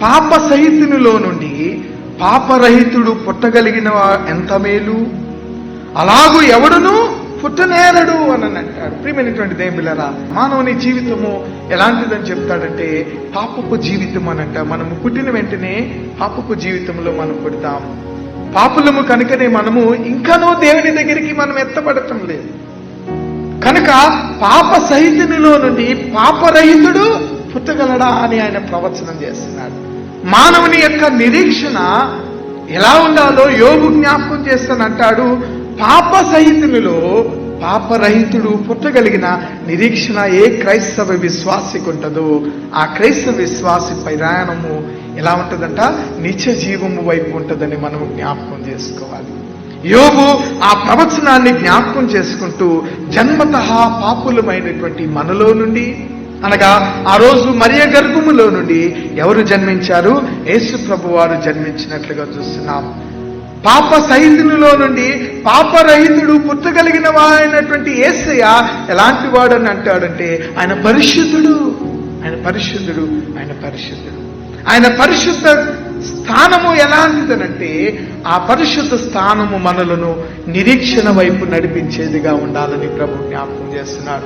పాప సహితునిలో నుండి పాపరహితుడు పుట్టగలిగిన ఎంత మేలు, అలాగూ ఎవడును పుట్టనేరడు అని అంటాడు. ప్రియమైనటువంటి దేవులారా, మానవుని జీవితము ఎలాంటిదని చెప్తాడంటే పాపపు జీవితం అని అంట. మనము పుట్టిన వెంటనే పాపపు జీవితంలో మనం పుడతాం. పాపులము కనుకనే మనము ఇంకనూ దేవుని దగ్గరికి మనం ఎత్తబడటం లేదు. కనుక పాప సహితునిలో నుండి పాపరహితుడు పుట్టగలడా అని ఆయన ప్రవచనం చేస్తున్నాడు. మానవుని యొక్క నిరీక్షణ ఎలా ఉండాలో యోబు జ్ఞాపకం చేస్తానంటాడు. పాప సహితునిలో పాపరహితుడు పుట్టగలిగిన నిరీక్షణ ఏ క్రైస్తవ విశ్వాసికి ఉంటుందో ఆ క్రైస్తవ విశ్వాసి ప్రయాణము ఎలా ఉంటుందంట, నిత్య జీవము వైపు ఉంటుందని మనం జ్ఞాపకం చేసుకోవాలి. యోబు ఆ ప్రవచనాన్ని జ్ఞాపకం చేసుకుంటూ జన్మతః పాపులమైనటువంటి మనలో నుండి, అనగా ఆ రోజు మరియ గర్భములో నుండి ఎవరు జన్మించారు? యేసు ప్రభు వారు జన్మించినట్లుగా చూస్తున్నాం. పాప సహితునిలో నుండి పాపరహితుడు పుట్టగలిగిన వాడైనటువంటి యేసయ్య ఎలాంటి వాడని అంటాడంటే ఆయన పరిశుద్ధుడు, ఆయన పరిశుద్ధుడు, ఆయన పరిశుద్ధుడు. ఆయన పరిశుద్ధ స్థానము ఎలాంటిదనంటే ఆ పరిశుద్ధ స్థానము మనలను నిరీక్షణ వైపు నడిపించేదిగా ఉండాలని ప్రభు జ్ఞాపకం చేస్తున్నాడు.